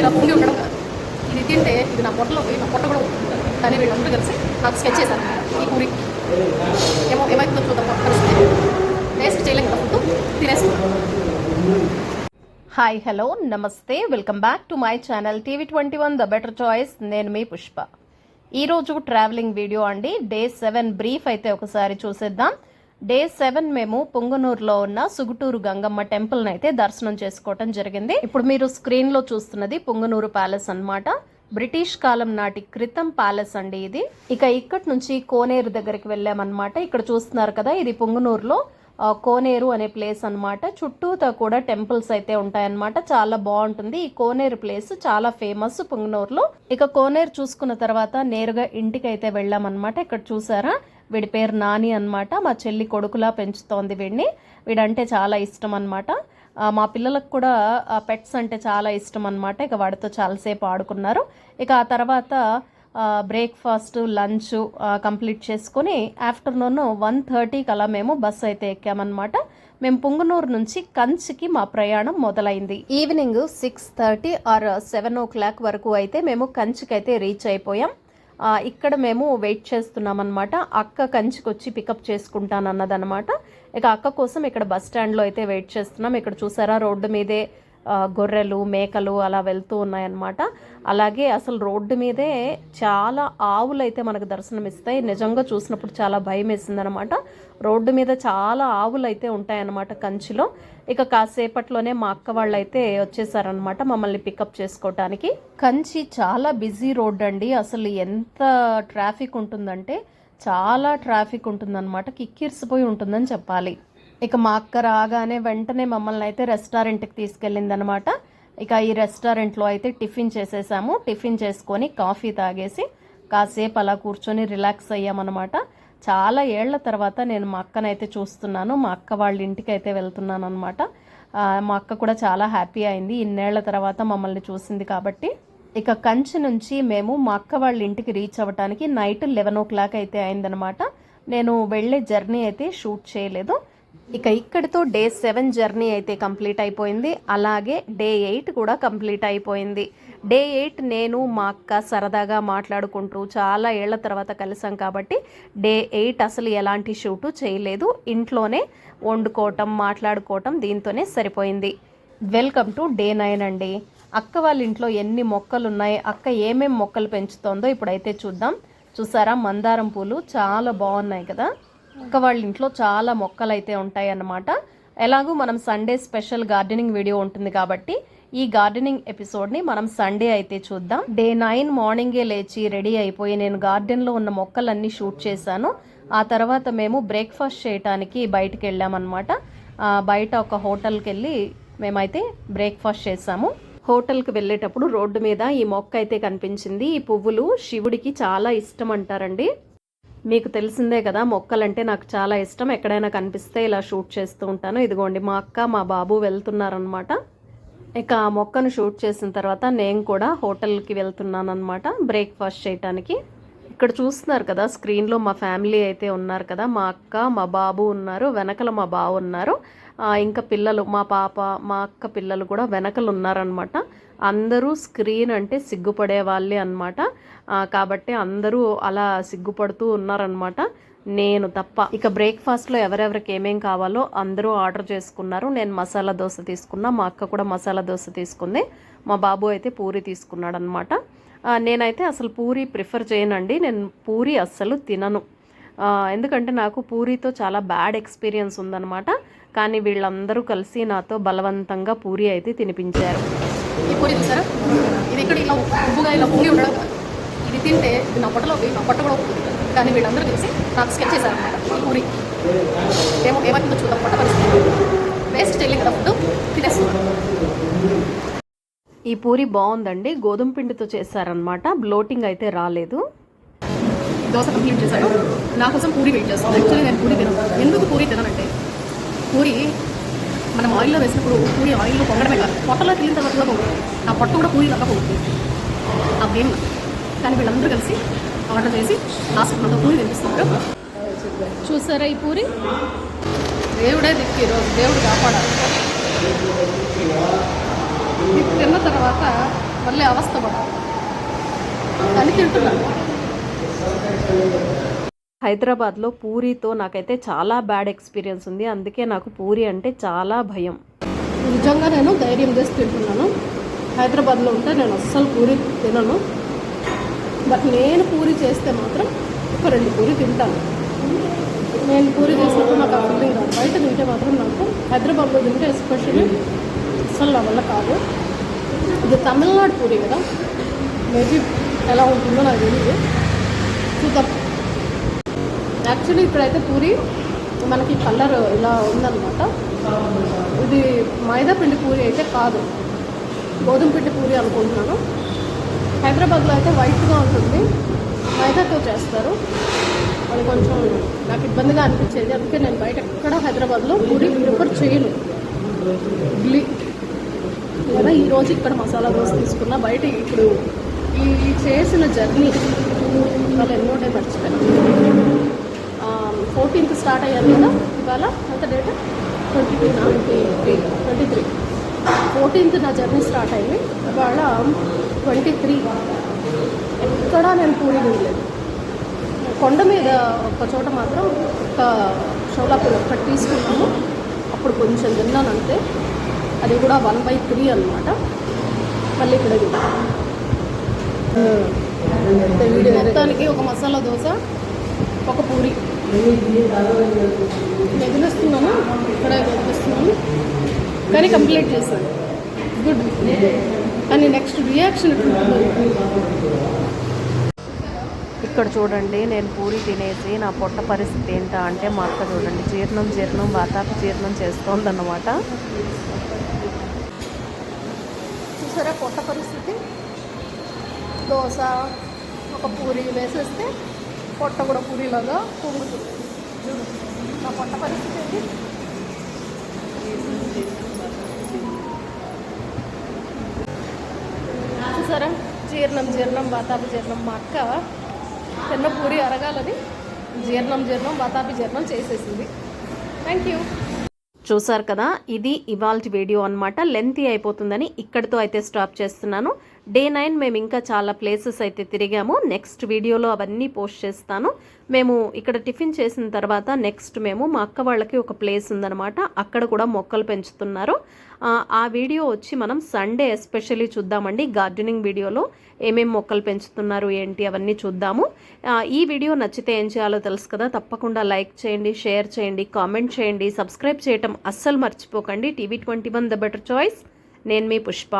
ఇలా పొంగి ఉండడం కాదు. ఇది తింటే ఇది నా పొట్టలో పోయి నా పొట్ట కూడా ఉంటుంది. కానీ వీళ్ళందరూ కలిసి నాకు స్కెచ్ చేశారు ఈ పూరి. ఏమైతుందో చూద్దాం పరిస్థితి. టేస్ట్ చేయలేం కదా ఫుడ్, తినేస్తున్నాం. హాయ్ హలో నమస్తే, welcome back to my channel TV21 the better choice. నేను మీ పుష్ప. ఈరోజు ట్రావెలింగ్ వీడియో అండి. డే 7 బ్రీఫ్ అయితే ఒకసారి చూసేద్దాం. డే 7 మేము పుంగనూరులో ఉన్న సుగుటూరు గంగమ్మ టెంపుల్ని అయితే దర్శనం చేసుకోవటం జరిగింది. ఇప్పుడు మీరు స్క్రీన్లో చూస్తున్నది పుంగనూరు ప్యాలెస్ అన్నమాట. బ్రిటిష్ కాలం నాటి క్రితం ప్యాలెస్ అండి ఇది. ఇక ఇక్కడి నుంచి కోనేరు దగ్గరికి వెళ్ళామన్నమాట. ఇక్కడ చూస్తున్నారు కదా, ఇది పుంగనూరులో కోనేరు అనే ప్లేస్ అన్నమాట. చుట్టూతా కూడా టెంపుల్స్ అయితే ఉంటాయన్నమాట. చాలా బాగుంటుంది ఈ కోనేరు ప్లేస్, చాలా ఫేమస్ పుంగనూరులో. ఇక కోనేరు చూసుకున్న తర్వాత నేరుగా ఇంటికి అయితే వెళ్ళామన్నమాట. ఇక్కడ చూసారా, వీడి పేరు నాని అన్నమాట. మా చెల్లి కొడుకులా పెంచుతోంది వీడిని. వీడంటే చాలా ఇష్టం అన్నమాట. మా పిల్లలకు కూడా పెట్స్ అంటే చాలా ఇష్టం అన్నమాట. ఇక వాడితో చాలాసేపు ఆడుకున్నారు. ఇక ఆ తర్వాత బ్రేక్ఫాస్ట్ లంచ్ కంప్లీట్ చేసుకుని ఆఫ్టర్నూన్ 1:30కి అలా మేము బస్సు అయితే ఎక్కామన్నమాట. మేము పుంగనూరు నుంచి కంచికి మా ప్రయాణం మొదలైంది. ఈవినింగ్ 6:30 ఆర్ 7 o'clock వరకు అయితే మేము కంచికి అయితే రీచ్ అయిపోయాం. ఇక్కడ మేము వెయిట్ చేస్తున్నాం అనమాట. అక్క కంచికి వచ్చి పికప్ చేసుకుంటానన్నదనమాట. ఇక అక్క కోసం ఇక్కడ బస్ స్టాండ్లో అయితే వెయిట్ చేస్తున్నాం. ఇక్కడ చూసారా, రోడ్డు మీదే గొర్రెలు మేకలు అలా వెళ్తూ ఉన్నాయన్నమాట. అలాగే అసలు రోడ్డు మీదే చాలా ఆవులు అయితే మనకు దర్శనం ఇస్తాయి. నిజంగా చూసినప్పుడు చాలా భయం వేసిందనమాట. రోడ్డు మీద చాలా ఆవులు అయితే ఉంటాయన్నమాట కంచిలో. ఇక కాసేపట్లోనే మా అక్క వాళ్ళు అయితే వచ్చేసారనమాట మమ్మల్ని పికప్ చేసుకోవటానికి. కంచి చాలా బిజీ రోడ్ అండి. అసలు ఎంత ట్రాఫిక్ ఉంటుందంటే చాలా ట్రాఫిక్ ఉంటుందన్నమాట. కిక్కిరిసిపోయి ఉంటుందని చెప్పాలి. ఇక మా అక్క రాగానే వెంటనే మమ్మల్ని అయితే రెస్టారెంట్కి తీసుకెళ్ళిందనమాట. ఇక ఈ రెస్టారెంట్లో అయితే టిఫిన్ చేసేసాము. టిఫిన్ చేసుకొని కాఫీ తాగేసి కాసేపు అలా కూర్చొని రిలాక్స్ అయ్యామన్నమాట. చాలా ఏళ్ల తర్వాత నేను మా అక్కనైతే చూస్తున్నాను. మా అక్క వాళ్ళ ఇంటికి అయితే వెళ్తున్నాను అనమాట. మా అక్క కూడా చాలా హ్యాపీ అయింది ఇన్నేళ్ల తర్వాత మమ్మల్ని చూసింది కాబట్టి. ఇక కంచి నుంచి మేము మా అక్క వాళ్ళ ఇంటికి రీచ్ అవ్వడానికి నైట్ 11 o'clock అయితే అయిందనమాట. నేను వెళ్ళే జర్నీ అయితే షూట్ చేయలేదు. ఇక ఇక్కడితో డే 7 జర్నీ అయితే కంప్లీట్ అయిపోయింది. అలాగే డే 8 కూడా కంప్లీట్ అయిపోయింది. డే 8 నేను మా అక్క సరదాగా మాట్లాడుకుంటూ చాలా ఏళ్ల తర్వాత కలిసాం కాబట్టి డే 8 అసలు ఎలాంటి షూటు చేయలేదు. ఇంట్లోనే వండుకోవటం మాట్లాడుకోవటం దీంతోనే సరిపోయింది. వెల్కమ్ టు డే 9 అండి. అక్క వాళ్ళ ఇంట్లో ఎన్ని మొక్కలు ఉన్నాయి, అక్క ఏమేం మొక్కలు పెంచుతోందో ఇప్పుడైతే చూద్దాం. చూసారా, మందారం పూలు చాలా బాగున్నాయి కదా. అక్క వాళ్ళ ఇంట్లో చాలా మొక్కలు అయితే ఉంటాయి అన్నమాట. ఎలాగూ మనం సండే స్పెషల్ గార్డెనింగ్ వీడియో ఉంటుంది కాబట్టి ఈ గార్డెనింగ్ ఎపిసోడ్ని మనం సండే అయితే చూద్దాం. డే 9 మార్నింగే లేచి రెడీ అయిపోయి నేను గార్డెన్లో ఉన్న మొక్కలన్నీ షూట్ చేశాను. ఆ తర్వాత మేము బ్రేక్ఫాస్ట్ చేయడానికి బయటికి వెళ్ళామన్నమాట. బయట ఒక హోటల్కి వెళ్ళి మేమైతే బ్రేక్ఫాస్ట్ చేసాము. హోటల్కి వెళ్ళేటప్పుడు రోడ్డు మీద ఈ మొక్క అయితే కనిపించింది. ఈ పువ్వులు శివుడికి చాలా ఇష్టం అంటారండి. మీకు తెలిసిందే కదా, మొక్కలంటే నాకు చాలా ఇష్టం. ఎక్కడైనా కనిపిస్తే ఇలా షూట్ చేస్తూ ఉంటాను. ఇదిగోండి మా అక్క మా బాబు వెళ్తున్నారనమాట. ఇక ఆ మొక్కను షూట్ చేసిన తర్వాత నేను కూడా హోటల్కి వెళ్తున్నాను అనమాట బ్రేక్ఫాస్ట్ చేయటానికి. ఇక్కడ చూస్తున్నారు కదా స్క్రీన్లో మా ఫ్యామిలీ అయితే ఉన్నారు కదా. మా అక్క మా బాబు ఉన్నారు, వెనకల మా బావ ఉన్నారు. ఇంకా పిల్లలు మా పాప మా అక్క పిల్లలు కూడా వెనకలు ఉన్నారనమాట. అందరూ స్క్రీన్ అంటే సిగ్గుపడే వాళ్ళే అనమాట. కాబట్టి అందరూ అలా సిగ్గుపడుతూ ఉన్నారనమాట, నేను తప్ప. ఇక బ్రేక్ఫాస్ట్లో ఎవరెవరికి ఏమేం కావాలో అందరూ ఆర్డర్ చేసుకున్నారు. నేను మసాలా దోశ తీసుకున్నా, మా అక్క కూడా మసాలా దోశ తీసుకుంది, మా బాబు అయితే పూరి తీసుకున్నాడు అనమాట. నేనైతే అసలు పూరి ప్రిఫర్ చేయనండి. నేను పూరి అస్సలు తినను. ఎందుకంటే నాకు పూరితో చాలా బ్యాడ్ ఎక్స్పీరియన్స్ ఉందన్నమాట. కానీ వీళ్ళందరూ కలిసి నాతో బలవంతంగా పూరి అయితే తినిపించారు. ఈ పూరి చూసారా, ఇది ఇక్కడ ఇలా ఉబ్బుగా ఇలా పొంగి ఉండడం కాదు. ఇది తింటే ఇది నా పొట్టలో పోయి నా పొట్ట కూడా ఉంటుంది. కానీ వీళ్ళందరూ కలిసి నాకు స్కెచ్ చేశారనమాట ఈ పూరి. ఏమైతుందో చూద్దాం పొట్ట పరిస్థితి. వేస్ట్ చేయలేం కదా ఫుడ్, తినేస్తున్నాం. ఈ పూరి బాగుందండి, గోధుమ పిండితో చేశారనమాట. బ్లోటింగ్ అయితే రాలేదు. దోశ కంప్లీట్ చేశాను. నా కోసం పూరి వెయిట్ చేస్తాను. యాక్చువల్లీ నేను పూరి తినను. ఎందుకు పూరి తిననంటే, పూరి మనం ఆయిల్లో వేసినప్పుడు పూరి ఆయిల్లో పొంగడమే కాదు, పొట్టలో తిరిగిన తర్వాత కూడా పోతుంది. నా పొట్ట కూడా పూరి లాగా పోతుంది. ఆ గేమ్. కానీ వీళ్ళందరూ కలిసి ఆర్డర్ చేసి లాస్ట్ మనతో పూరి తినిపిస్తున్నారు. చూసారా ఈ పూరి, దేవుడే దిక్కు ఈరోజు, దేవుడు కాపాడాలి. తిన్న తర్వాత మళ్ళీ అవస్థ పడాలి అని తింటున్నాను. హైదరాబాద్లో పూరీతో నాకైతే చాలా బ్యాడ్ ఎక్స్పీరియన్స్ ఉంది. అందుకే నాకు పూరి అంటే చాలా భయం. నిజంగా నేను ధైర్యం చేసి తింటున్నాను. హైదరాబాద్లో ఉంటే నేను అస్సలు పూరి తినను. బట్ నేను పూరి చేస్తే మాత్రం ఒక 2 పూరి తింటాను. నేను పూరి చేసినప్పుడు నాకు ఆ ఫీలింగ్ రాదు. బయట తింటే మాత్రం నాకు హైదరాబాద్లో తింటే ఎస్పెషల్లీ అస్సలు నా వల్ల కాదు. ఇది తమిళనాడు పూరి కదా, మేబీ ఎలా ఉంటుందో నాకు తెలియదు, చూద్దాం. యాక్చువల్లీ ఇక్కడైతే పూరి మనకి కలర్ ఇలా ఉందన్నమాట. ఇది మైదా పిండి పూరి అయితే కాదు, గోధుమ పిండి పూరి అనుకుంటున్నాను. హైదరాబాద్లో అయితే వైట్గా ఉంటుంది, మైదాతో చేస్తారు. అది కొంచెం నాకు ఇబ్బందిగా అనిపించేది. అందుకే నేను బయట ఎక్కడ హైదరాబాద్లో పూరి ప్రిఫర్ చేయను. ఇడ్లీ లేదా ఈరోజు ఇక్కడ మసాలా దోశ తీసుకున్నా. బయట ఇప్పుడు ఈ చేసిన జర్నీ వాళ్ళు ఎన్నో డే మర్చిపోయాను. 14th స్టార్ట్ అయ్యాను కదా, ఇవాళ ఎంత డేట్ 23 14th నా జర్నీ స్టార్ట్ అయింది. ఇవాళ 23. ఎక్కడా నేను పూరి తినలేదు. కొండ మీద ఒక చోట మాత్రం ఒక షోలాపూర్ ఒక్కటి తీసుకున్నాము, అప్పుడు కొంచెం తిన్నాను అంతే. అది కూడా 1/3 అనమాట. మళ్ళీ ఇక్కడ మొత్తానికి ఒక మసాలా దోశ, ఒక పూరి వదిలేస్తున్నాను, ఇక్కడ వదిలేస్తున్నాను, కానీ కంప్లీట్ చేశాను. గుడ్. కానీ నెక్స్ట్ రియాక్షన్ ఇక్కడ చూడండి, నేను పూరి తినేసి నా పొట్ట పరిస్థితి ఏంటా అంటే మా అక్క చూడండి జీర్ణం వాతాపి జీర్ణం చేస్తోందన్నమాట. చూసారా పొట్ట పరిస్థితి? దోశ ఒక పూరి వేసేస్తే పొట్ట కూడా పూరిలాగా పొంగుతుంది. చూడు నా పొట్ట పరిస్థితి ఏంటి? చూసారా, జీర్ణం వాతాపి జీర్ణం. మా అక్క తిన్న పూరి అరగాలని జీర్ణం వాతాపి జీర్ణం చేసేసింది. Thank you. చూసారు కదా, ఇది ఇవాల్టి వీడియో అన్నమాట. లెంతీ అయిపోతుందని ఇక్కడితో అయితే స్టాప్ చేస్తున్నాను. డే 9 మేము ఇంకా చాలా ప్లేసెస్ అయితే తిరిగాము. నెక్స్ట్ వీడియోలో అవన్నీ పోస్ట్ చేస్తాను. మేము ఇక్కడ టిఫిన్ చేసిన తర్వాత నెక్స్ట్ మేము మా అక్క వాళ్ళకి ఒక ప్లేస్ ఉందన్నమాట, అక్కడ కూడా మొక్కలు పెంచుతున్నారు. ఆ వీడియో వచ్చి మనం సండే ఎస్పెషల్లీ చూద్దామండి. గార్డెనింగ్ వీడియోలో ఏమేమి మొక్కలు పెంచుతున్నారు ఏంటి అవన్నీ చూద్దాము. ఈ వీడియో నచ్చితే ఏం చేయాలో తెలుసు కదా, తప్పకుండా లైక్ చేయండి, షేర్ చేయండి, కామెంట్ చేయండి, సబ్స్క్రైబ్ చేయటం అస్సలు మర్చిపోకండి. TV 21 the better choice. నేను మీ పుష్ప.